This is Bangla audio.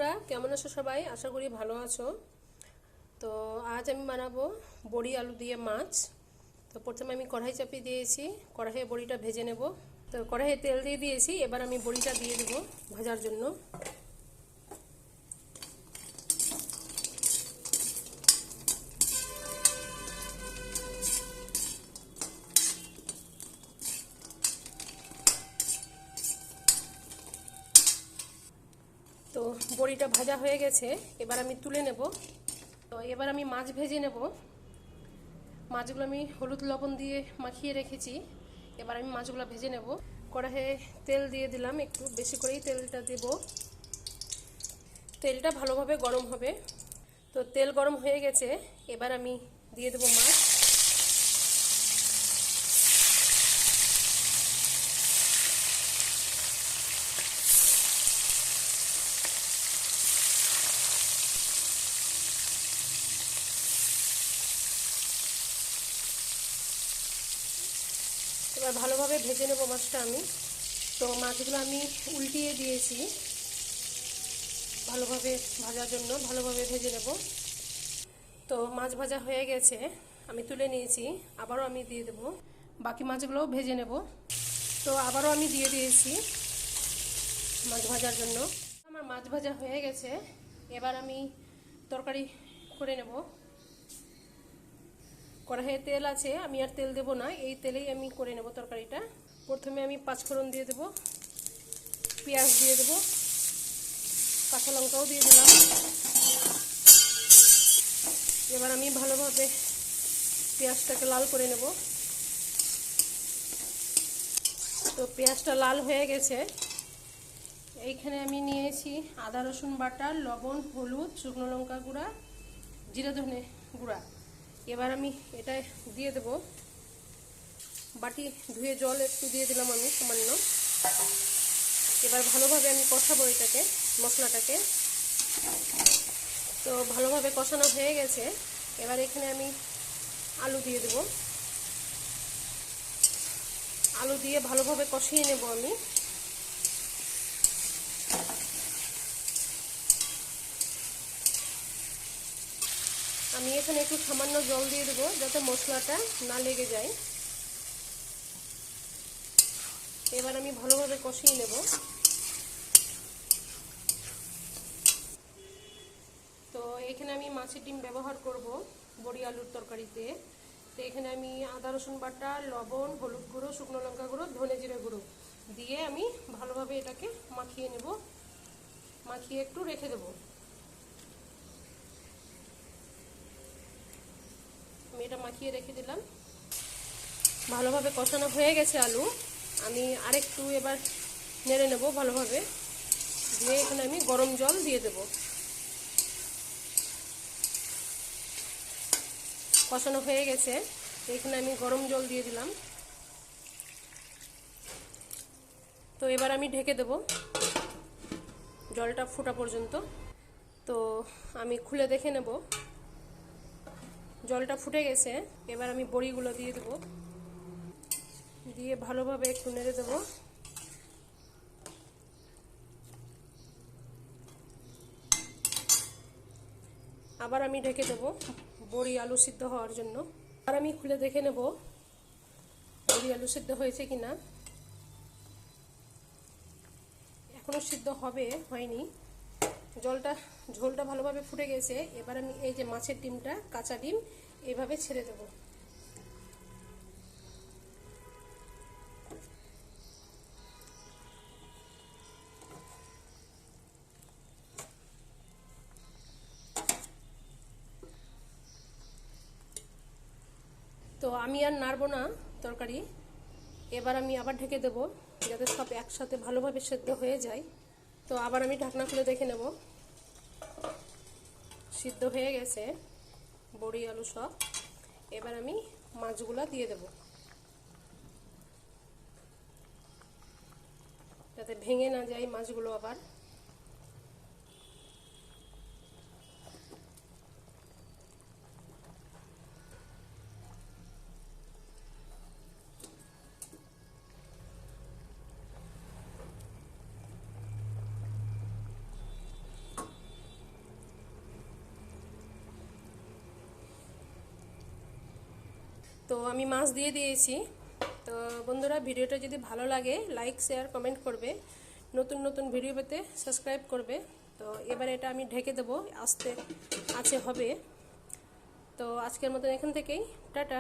বন্ধুরা, কেমন আছো সবাই? আশা করি ভালো আছো। তো আজ আমি বানাবো বড়ি আলু দিয়ে মাছ। তো প্রথমে আমি কড়াই চাপিয়ে দিয়েছি, কড়াইয়ে বড়িটা ভেজে নেব। তো কড়াইয়ে তেল দিয়ে দিয়েছি, এবার আমি বড়িটা দিয়ে দেবো ভাজার জন্য। তো বড়িটা ভাজা হয়ে গেছে, এবার আমি তুলে নেব। তো এবার আমি মাছ ভেজে নেব। মাছগুলো আমি হলুদ লবণ দিয়ে মাখিয়ে রেখেছি, এবার আমি মাছগুলো ভেজে নেব। কড়াইয়ে তেল দিয়ে দিলাম, একটু বেশি করেই তেলটা দেব। তেলটা ভালোভাবে গরম হবে। তো তেল গরম হয়ে গেছে, এবার আমি দিয়ে দেব মাছ। এবার ভালোভাবে ভেজে নেব মাছটা আমি। তো মাছগুলো আমি উল্টিয়ে দিয়েছি ভালোভাবে ভাজার জন্য, ভালোভাবে ভেজে নেব। তো মাছ ভাজা হয়ে গেছে, আমি তুলে নিয়েছি। আবারও আমি দিয়ে দেব, বাকি মাছগুলোও ভেজে নেব। তো আবারও আমি দিয়ে দিয়েছি মাছ ভাজার জন্য। আমার মাছ ভাজা হয়ে গেছে, এবার আমি তরকারি করে নেব। কড়াইয়ে তেল আছে, আমি আর তেল দেব না, এই তেলেই আমি করে নেব তরকারিটা। প্রথমে আমি পাঁচফোড়ন দিয়ে দেব, পেঁয়াজ দিয়ে দেব, কাঁচা লঙ্কাও দিয়ে দিলাম। এবার আমি ভালোভাবে পেঁয়াজটাকে লাল করে নেব। তো পেঁয়াজটা লাল হয়ে গেছে, এইখানে আমি নিয়েছি আদা রসুন বাটা, লবণ, হলুদ, শুকনো লঙ্কা গুঁড়া, জিরে ধনে গুঁড়া। এবার আমি এটা দিয়ে দেব। বাটি ধুয়ে জল একটু দিয়ে দিলাম আমি সামান্য। এবার ভালোভাবে আমি কষাবো এটাকে, মশলাটাকে। তো ভালোভাবে কষানো হয়ে গেছে, এবার এখানে আমি আলু দিয়ে দেব। আলু দিয়ে ভালোভাবে কষিয়ে নেব আমি। আমি এখানে একটু সামান্য জল দিয়ে দেবো, যাতে মশলাটা না লেগে যায়। এবার আমি ভালোভাবে কষিয়ে নেব। তো এখানে আমি মাছের ডিম ব্যবহার করব বড়ি আলুর তরকারিতে। তো এখানে আমি আদা রসুন বাটা, লবণ, হলুদ গুঁড়ো, শুকনো লঙ্কা গুঁড়ো, ধনে জিরে গুঁড়ো দিয়ে আমি ভালোভাবে এটাকে মাখিয়ে নেব। মাখিয়ে একটু রেখে দেব। আমি এটা মাখিয়ে রেখে দিলাম। ভালোভাবে কষানো হয়ে গেছে আলু, আমি আরেকটু এবার নেড়ে নেব ভালোভাবে। দিয়ে এখানে আমি গরম জল দিয়ে দেব। কষানো হয়ে গেছে, এখানে আমি গরম জল দিয়ে দিলাম। তো এবার আমি ঢেকে দেব জলটা ফোটা পর্যন্ত। তো আমি খুলে দেখে নেব, জলটা ফুটে গেছে। এবার আমি বড়িগুলো দিয়ে দেব, দিয়ে ভালোভাবে একটু নেড়ে দেব। আবার আমি ঢেকে দেব বড়ি আলু সিদ্ধ হওয়ার জন্য। আর আমি খুলে দেখে নেব বড়ি আলু সিদ্ধ হয়েছে কিনা। এখনো সিদ্ধ হয়নি। ঝোলটা ভালোভাবে ফুটে গেছে। এবার আমি এই যে মাছের ডিমটা, কাঁচা ডিম, এইভাবে ছেড়ে দেব। তো আমি আর নাড়বো না তরকারি। এবার আমি আবার ঢেকে দেব, যাতে সব একসাথে ভালোভাবে সেদ্ধ হয়ে যায়। তো আবার আমি ঢাকনা খুলে দেখে নেব, সিদ্ধ হয়ে গেছে বড়ি আলু সব। এবার আমি মাছগুলো দিয়ে দেব, যাতে ভেঙে না যায় মাছগুলো আবার। তো আমি মাছ দিয়ে দিয়েছি। তো বন্ধুরা, ভিডিওটা যদি ভালো লাগে লাইক শেয়ার কমেন্ট করবে, নতুন নতুন ভিডিও পেতে সাবস্ক্রাইব করবে। তো এবার এটা আমি ঢেকে দেবো, আস্তে আছে হবে। তো আজকের মতন এখান থেকেই টাটা।